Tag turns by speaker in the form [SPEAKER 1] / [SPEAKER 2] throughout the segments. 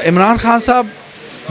[SPEAKER 1] इमरान खान साहब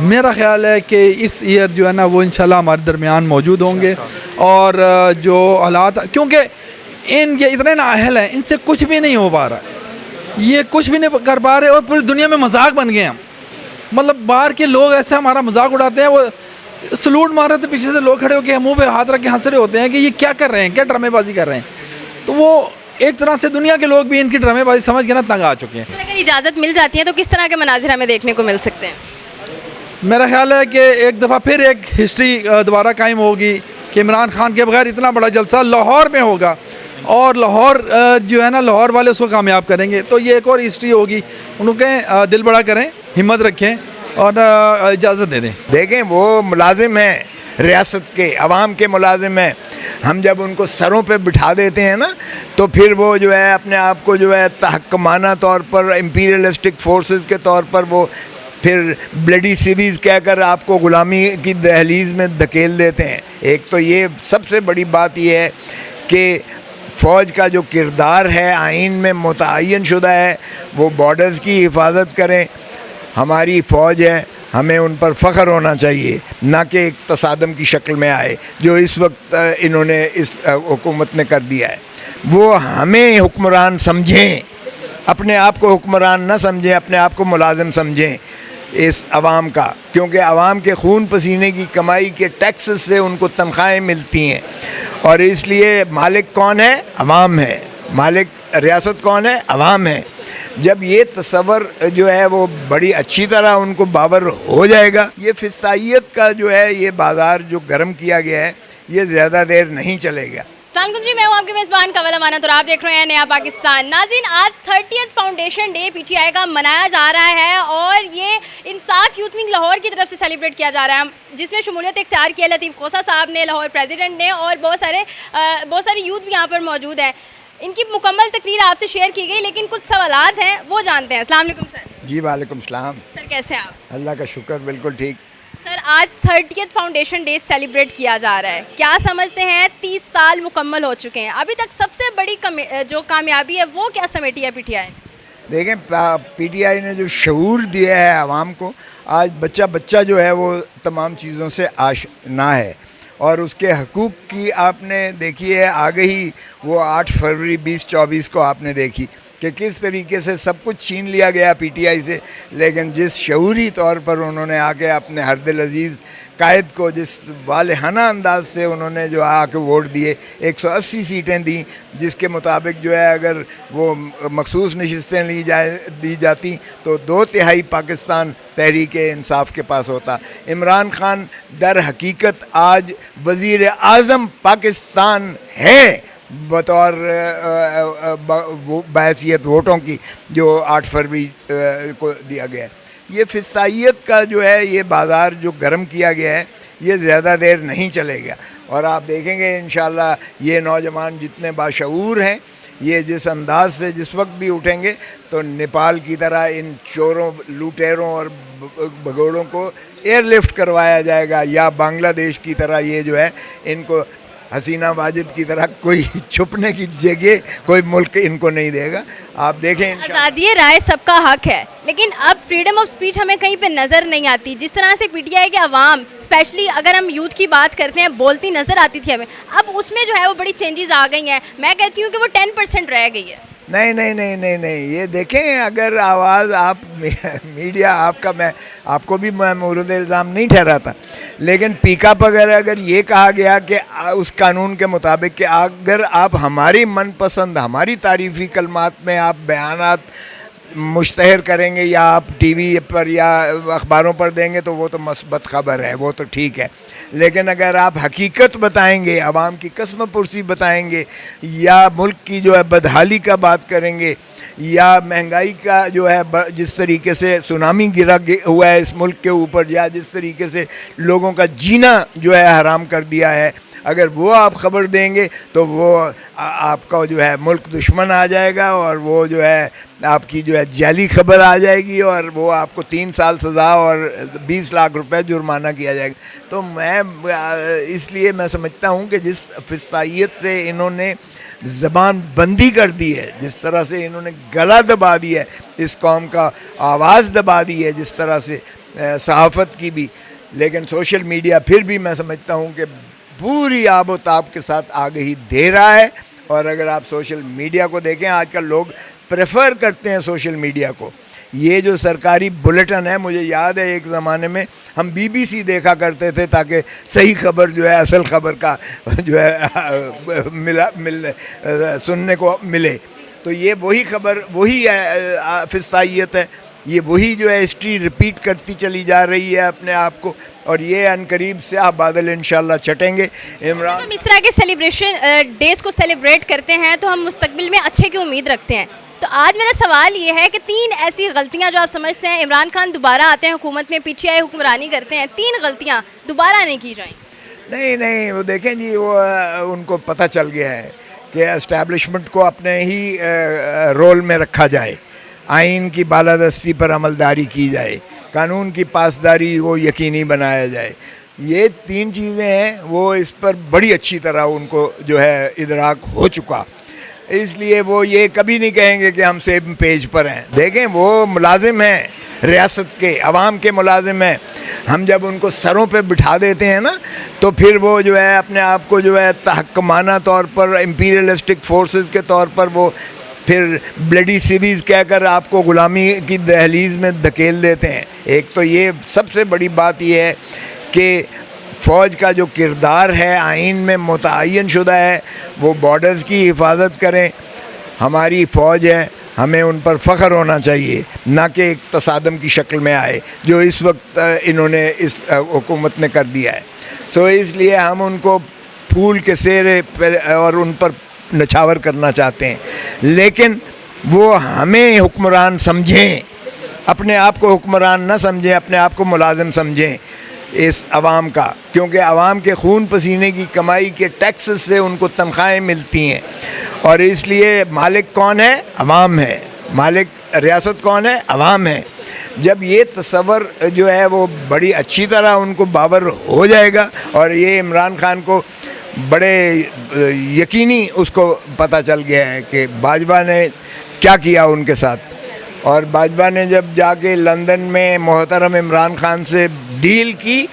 [SPEAKER 1] मेरा ख़्याल है कि इस ईयर जो है ना वो इंशाल्लाह हमारे दरमियान मौजूद होंगे। और जो हालात, क्योंकि ये इतने नाअहल हैं, इनसे कुछ भी नहीं हो पा रहा, ये कुछ भी नहीं कर पा रहे और पूरी दुनिया में मजाक बन गए हम। मतलब बाहर के लोग ऐसे हमारा मजाक उड़ाते हैं, वो सलूट मार रहे थे, पीछे से लोग खड़े होकर मुंह पे हाथ रख के हंस रहे होते हैं कि ये क्या कर रहे हैं, क्या ड्रामेबाजी कर रहे हैं। तो वो एक तरह से दुनिया के लोग भी इनकी ड्रामेबाजी समझ के ना तंग आ चुके हैं।
[SPEAKER 2] अगर इजाज़त मिल जाती है तो किस तरह के मनाजिर हमें देखने को मिल सकते हैं?
[SPEAKER 1] मेरा ख्याल है कि एक दफ़ा फिर एक हिस्ट्री दोबारा कायम होगी कि इमरान खान के बगैर इतना बड़ा जलसा लाहौर में होगा और लाहौर जो है ना, लाहौर वाले उसको कामयाब करेंगे। तो ये एक और हिस्ट्री होगी। उनके दिल बड़ा करें, हिम्मत रखें और इजाज़त दे दें।
[SPEAKER 3] देखें, वो मुलाजिम हैं, रियासत के अवाम के मुलाजिम हैं। हम जब उनको सरों पे बिठा देते हैं ना, तो फिर वो जो है अपने आप को जो है तहक्कुमाना तौर पर, इम्पीरियलिस्टिक फोर्सेस के तौर पर वो फिर ब्लडी सिवीज़ कहकर आपको ग़ुलामी की दहलीज़ में धकेल देते हैं। एक तो ये सबसे बड़ी बात ये है कि फ़ौज का जो किरदार है आइन में मुतअय्यन शुदा है, वो बॉर्डर्स की हिफाजत करें। हमारी फ़ौज है, हमें उन पर फ़ख्र होना चाहिए, ना कि एक तसादम की शक्ल में आए जो इस वक्त इन्होंने इस हुकूमत ने कर दिया है। वो हमें हुक्मरान समझें, अपने आप को हुक्मरान ना समझें, अपने आप को मुलाजिम समझें इस अवाम का, क्योंकि अवाम के खून पसीने की कमाई के टैक्स से उनको तनख्वाहें मिलती हैं। और इसलिए मालिक कौन है? अवाम है। मालिक रियासत कौन है? अवाम है। जब ये तसव्वुर जो है वो बड़ी अच्छी तरह उनको बावर हो जाएगा, ये फिसाइयत का जो है ये बाज़ार जो गर्म किया गया है, ये ज़्यादा देर नहीं चलेगा।
[SPEAKER 2] अस्सलाम जी, मैं हूँ आपके मेज़बान कवल अमानत और आप देख रहे हैं नया पाकिस्तान। नाज़रीन, आज 30th फाउंडेशन डे पीटीआई का मनाया जा रहा है और ये इंसाफ यूथ विंग लाहौर की तरफ से सेलिब्रेट किया जा रहा है, जिसमें शमूलियत इख्तियार की है लतीफ़ खोसा साहब ने, लाहौर प्रेसिडेंट ने और बहुत सारे यूथ भी यहाँ पर मौजूद हैं। इनकी मुकम्मल तकरीर आपसे शेयर की गई, लेकिन कुछ सवालात हैं वो जानते हैं। अस्सलाम वालेकुम सर।
[SPEAKER 3] जी वालेकुम सलाम।
[SPEAKER 2] सर कैसे हैं आप?
[SPEAKER 3] अल्लाह का शुक्र, बिल्कुल ठीक।
[SPEAKER 2] सर, आज 30th फाउंडेशन डे सेलिब्रेट किया जा रहा है, क्या समझते हैं? 30 साल मुकम्मल हो चुके हैं, अभी तक सबसे बड़ी जो कामयाबी है वो क्या समेटी है पीटीआई?
[SPEAKER 3] देखें, पीटीआई ने जो शऊर दिया है आवाम को, आज बच्चा बच्चा जो है वो तमाम चीज़ों से आशना है और उसके हकूक़ की आपने देखी है। आगे ही वो 8 फरवरी 2024 को आपने देखी कि किस तरीके से सब कुछ छीन लिया गया पीटीआई से, लेकिन जिस शऊरी तौर पर उन्होंने आके अपने हरदिल अजीज़ कायद को जिस वालेहाना अंदाज से उन्होंने जो आके वोट दिए, 180 सीटें दी, जिसके मुताबिक जो है अगर वो मखसूस नशिस्तें दी जाती तो 2/3 पाकिस्तान तहरीक इंसाफ के पास होता। इमरान खान दर हकीकत आज वज़ीर आज़म पाकिस्तान है बतौर बहैसियत वोटों की जो 8 फरवरी को दिया गया है। ये फिसाइयत का जो है ये बाज़ार जो गर्म किया गया है, ये ज़्यादा देर नहीं चलेगा और आप देखेंगे इंशाल्लाह ये नौजवान जितने बाशऊर हैं, ये जिस अंदाज से जिस वक्त भी उठेंगे तो नेपाल की तरह इन चोरों, लुटेरों और भगोड़ों को एयरलिफ्ट करवाया जाएगा, या बांग्लादेश की तरह ये जो है इनको हसीना वाजिद की तरह कोई छुपने की जगह कोई मुल्क इनको नहीं देगा। आप देखें,
[SPEAKER 2] आज़ादी राय सबका हक है, लेकिन अब फ्रीडम ऑफ स्पीच हमें कहीं पे नज़र नहीं आती। जिस तरह से पीटीआई के अवाम, स्पेशली अगर हम यूथ की बात करते हैं, बोलती नज़र आती थी हमें, अब उसमें जो है वो बड़ी चेंजेस आ गई हैं। मैं कहती हूँ कि वो 10% रह गई है।
[SPEAKER 3] नहीं नहीं नहीं नहीं नहीं, ये देखें, अगर आवाज़ आप मीडिया आपका, मैं आपको भी मैं मुर्द इल्ज़ाम नहीं ठहराता, लेकिन पिकअप अगर ये कहा गया कि उस कानून के मुताबिक कि अगर आप हमारी मनपसंद, हमारी तारीफ़ी कलमात में आप बयानात मुश्तहर करेंगे या आप टीवी पर या अखबारों पर देंगे तो वो तो मस्बत ख़बर है, वो तो ठीक है। लेकिन अगर आप हकीकत बताएंगे, आवाम की कसम पुरसी बताएंगे, या मुल्क की जो है बदहाली का बात करेंगे, या महंगाई का जो है जिस तरीके से सुनामी गिरा हुआ है इस मुल्क के ऊपर, या जिस तरीके से लोगों का जीना जो है हराम कर दिया है, अगर वो आप ख़बर देंगे तो वो आपका जो है मुल्क दुश्मन आ जाएगा और वो जो है आपकी जो है जाली खबर आ जाएगी और वो आपको 3 साल सज़ा और 20 लाख रुपए जुर्माना किया जाएगा। तो मैं इसलिए मैं समझता हूँ कि जिस फिसाइयत से इन्होंने ज़बान बंदी कर दी है, जिस तरह से इन्होंने गला दबा दिया है, इस कौम का आवाज़ दबा दी है, जिस तरह से सहाफ़त की भी, लेकिन सोशल मीडिया फिर भी मैं समझता हूँ कि पूरी आबो ताब के साथ आगे ही दे रहा है। और अगर आप सोशल मीडिया को देखें, आजकल लोग प्रेफर करते हैं सोशल मीडिया को। ये जो सरकारी बुलेटिन है, मुझे याद है एक ज़माने में हम BBC देखा करते थे ताकि सही खबर जो है, असल खबर का जो है सुनने को मिले। तो ये वही खबर, वही फिसाइयत है, ये वही जो है हिस्ट्री रिपीट करती चली जा रही है अपने आप को, और ये अनकरीब से आप बादल इंशाल्लाह छटेंगे। इमरान,
[SPEAKER 2] हम इस तरह के सेलिब्रेशन डेज़ को सेलिब्रेट करते हैं तो हम मुस्तकबिल में अच्छे की उम्मीद रखते हैं। तो आज मेरा सवाल ये है कि 3 ऐसी गलतियां जो आप समझते हैं इमरान खान दोबारा आते हैं हुकूमत में, PTI हुक्मरानी करते हैं, 3 गलतियां दोबारा नहीं की जाएं।
[SPEAKER 3] नहीं, वो देखें जी, वो उनको पता चल गया है कि एस्टैब्लिशमेंट को अपने ही रोल में रखा जाए, आइन की बालादस्ती पर अमलदारी की जाए, कानून की पासदारी को यकीनी बनाया जाए। ये 3 चीज़ें हैं, वो इस पर बड़ी अच्छी तरह उनको जो है इदराक हो चुका, इसलिए वो ये कभी नहीं कहेंगे कि हम सेम पेज पर हैं। देखें, वो मुलाजिम हैं, रियासत के अवाम के मुलाजिम हैं। हम जब उनको सरों पे बिठा देते हैं ना, तो फिर वो जो है अपने आप को जो है तहक्कमाना तौर पर, इम्पीरियलिस्टिक फोर्सेस के तौर पर वो फिर ब्लडी सिवीज़ कहकर आपको ग़ुलामी की दहलीज़ में धकेल देते हैं। एक तो ये सबसे बड़ी बात ये है कि फ़ौज का जो किरदार है आइन में मुतअय्यन शुदा है, वो बॉर्डर्स की हिफाजत करें। हमारी फ़ौज है, हमें उन पर फ़ख्र होना चाहिए, ना कि एक तसादम की शक्ल में आए जो इस वक्त इन्होंने इस हुकूमत ने कर दिया है। सो इसलिए हम उनको फूल के सेरे पर और उन पर नछावर करना चाहते हैं, लेकिन वो हमें हुक्मरान समझें, अपने आप को हुक्मरान ना समझें, अपने आप को मुलाजिम समझें इस अवाम का, क्योंकि अवाम के खून पसीने की कमाई के टैक्स से उनको तनख्वाहें मिलती हैं। और इसलिए मालिक कौन है? अवाम है। मालिक रियासत कौन है? अवाम है। जब ये तसव्वुर जो है वो बड़ी अच्छी तरह उनको बावर हो जाएगा, और ये इमरान खान को बड़े यकीनी उसको पता चल गया है कि बाजवा ने क्या किया उनके साथ, और बाजवा ने जब जाके लंदन में मोहतरम इमरान खान से डील की,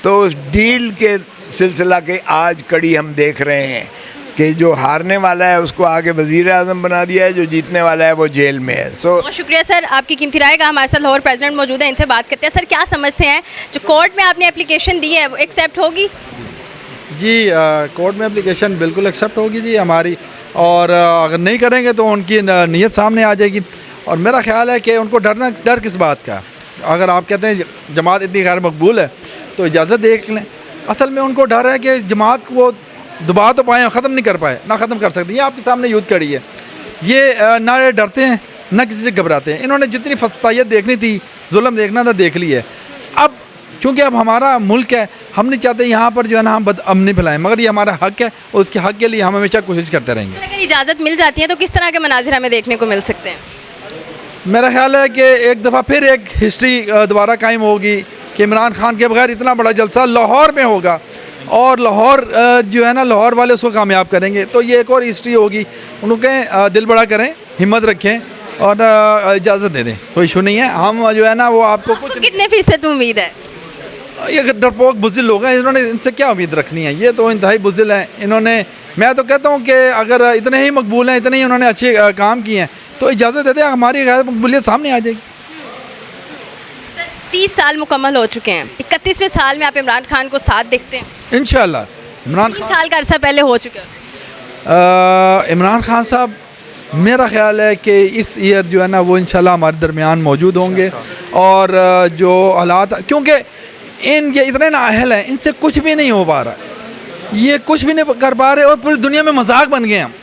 [SPEAKER 3] तो उस डील के सिलसिला के आज कड़ी हम देख रहे हैं कि जो हारने वाला है उसको आगे वज़ीर आज़म बना दिया है, जो जीतने वाला है वो जेल में है।
[SPEAKER 2] बहुत शुक्रिया सर आपकी कीमती राय का। हमारे साथ लाहौर प्रेसिडेंट मौजूद है, इनसे बात करते हैं। सर, क्या समझते हैं जो कोर्ट में आपने एप्लीकेशन दी है वो एक्सेप्ट होगी?
[SPEAKER 1] जी, कोर्ट में एप्लीकेशन बिल्कुल एक्सेप्ट होगी जी हमारी, और अगर नहीं करेंगे तो उनकी नीयत सामने आ जाएगी। और मेरा ख्याल है कि उनको डर किस बात का? अगर आप कहते हैं जमात इतनी गैर मकबूल है तो इजाज़त देख लें। असल में उनको डर है कि जमात को दबा तो पाएँ, ख़त्म नहीं कर पाए, ना ख़त्म कर सकते। ये आपके सामने यूथ खड़ी है, ये ना डरते हैं ना किसी से घबराते हैं। इन्होंने जितनी फसाइयत देखनी थी, जुल्म देखना था, देख ली है। अब क्योंकि अब हमारा मुल्क है, हम नहीं चाहते यहाँ पर जो है ना हम बदअमनी फैलाएं, मगर ये हमारा हक़ है और उसके हक़ के लिए हम हमेशा कोशिश करते रहेंगे।
[SPEAKER 2] अगर इजाज़त मिल जाती है तो किस तरह के मनाजिर हमें देखने को मिल सकते हैं?
[SPEAKER 1] मेरा ख्याल है कि एक दफ़ा फिर एक हिस्ट्री दोबारा कायम होगी कि इमरान खान के बगैर इतना बड़ा जलसा लाहौर में होगा, और लाहौर जो है ना, लाहौर वाले उसको कामयाब करेंगे। तो ये एक और हिस्ट्री होगी। उनके दिल बड़ा करें, हिम्मत रखें और इजाज़त दे दें, कोई इशू नहीं है। हम जो है ना वो आपको कुछ
[SPEAKER 2] कितने फ़ीसद उम्मीद है?
[SPEAKER 1] ये डरपोक बुज़िल लोग हैं, इन्होंने इनसे क्या उम्मीद रखनी है? ये तो इंतहाई बुज़िल हैं। इन्होंने, मैं तो कहता हूँ कि अगर इतने ही मकबूल हैं, इतने ही उन्होंने अच्छे काम किए हैं, तो इजाज़त दे दें, हमारी गैर मकबूलियत सामने आ जाएगी।
[SPEAKER 2] 30 साल मुकम्मल हो चुके हैं, 31वें साल में आप इमरान खान को साथ देखते हैं?
[SPEAKER 1] इंशाअल्लाह। इमरान
[SPEAKER 2] 3 साल का अरसा पहले हो चुका है।
[SPEAKER 1] इमरान खान साहब, मेरा ख्याल है कि इस ईयर जो है ना वो इंशाल्लाह हमारे दरमियान मौजूद होंगे, और जो हालात, क्योंकि ये इतने नाअहल हैं, इनसे कुछ भी नहीं हो पा रहा, ये कुछ भी नहीं कर पा रहे, और पूरी दुनिया में मजाक बन गए हम।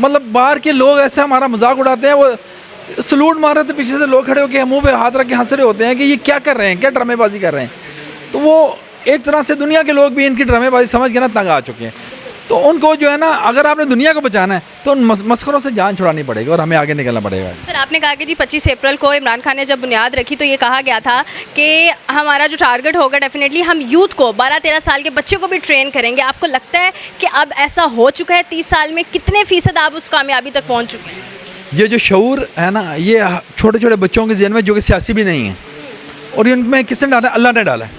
[SPEAKER 1] मतलब बाहर के लोग ऐसे हमारा मजाक उड़ाते हैं, वो सलूट मार रहे थे, पीछे से लोग खड़े होकर मुंह पे हाथ रख के हंस रहे होते हैं कि ये क्या कर रहे हैं, क्या ड्रामेबाजी कर रहे हैं। तो वो एक तरह से दुनिया के लोग भी इनकी ड्रामेबाजी समझ के ना तंग आ चुके हैं। तो उनको जो है ना, अगर आपने दुनिया को बचाना है तो उन मस्खरों से जान छुड़ानी पड़ेगी और हमें आगे निकलना पड़ेगा।
[SPEAKER 2] सर आपने कहा कि जी 25 अप्रैल को इमरान खान ने जब बुनियाद रखी तो ये कहा गया था कि हमारा जो टारगेट होगा डेफिनेटली हम यूथ को 12-13 साल के बच्चे को भी ट्रेन करेंगे। आपको लगता है कि अब ऐसा हो चुका है? 30 साल में कितने फ़ीसद आप उस कामयाबी तक पहुँच चुके हैं?
[SPEAKER 1] ये जो शऊर है ना, ये छोटे छोटे बच्चों के ज़हन में जो कि सियासी भी नहीं है, और इनमें किसने डाला है? अल्लाह ने डाला है,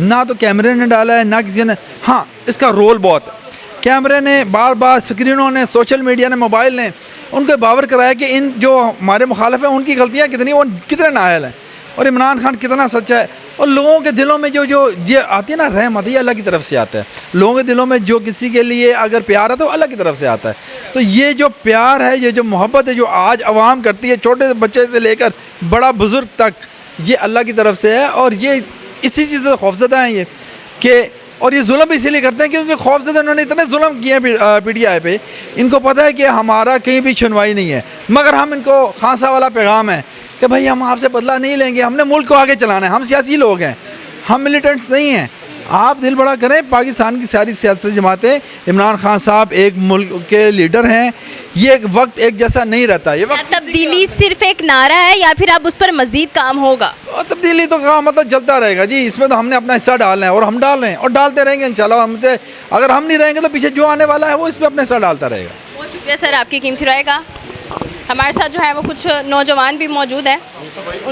[SPEAKER 1] ना तो कैमरे ने डाला है ना किसी ने। हाँ, इसका रोल बहुत है। कैमरे ने, बार बार स्क्रीनों ने, सोशल मीडिया ने, मोबाइल ने उनको बावर कराया कि इन जो हमारे मुखालिफ हैं उनकी गलतियाँ कितनी, वो कितने नाअहल हैं और इमरान खान कितना सच्चा है। और लोगों के दिलों में जो ये आती है ना रहमत, ये अल्लाह की तरफ से आता है। लोगों के दिलों में जो किसी के लिए अगर प्यार है तो अल्लाह की तरफ से आता है। तो ये जो प्यार है, ये जो मोहब्बत है जो आज अवाम करती है, छोटे बच्चे से लेकर बड़ा बुज़ुर्ग तक, ये अल्लाह की तरफ से है। और ये इसी चीज़ से खौफज़दा हैं ये कि, और ये जुल्म इसीलिए करते हैं क्योंकि खौफज़दा उन्होंने इतने जुल्म किए हैं PTI पे। इनको पता है कि हमारा कहीं भी सुनवाई नहीं है, मगर हम इनको खान साहब वाला पैगाम है कि भाई हम आपसे बदला नहीं लेंगे, हमने मुल्क को आगे चलाना है, हम सियासी लोग हैं, हम मिलिटेंट्स नहीं हैं। आप दिल बड़ा करें, पाकिस्तान की सारी सियासी जमातें, इमरान खान साहब एक मुल्क के लीडर हैं, ये वक्त एक जैसा नहीं रहता। ये वक्त
[SPEAKER 2] तब्दीली सिर्फ एक नारा है या फिर अब उस पर मजीद काम होगा?
[SPEAKER 1] और तब्दीली तो काम मतलब चलता रहेगा जी, इसमें तो हमने अपना हिस्सा डालना है और हम डाल रहे हैं और डालते रहेंगे इंशाल्लाह। हमसे अगर हम नहीं रहेंगे तो पीछे जो आने वाला है वो इस पर अपना हिस्सा डालता रहेगा।
[SPEAKER 2] बहुत शुक्रिया सर आपकी कीमती राय का। हमारे साथ जो है वो कुछ नौजवान भी मौजूद हैं, उनसे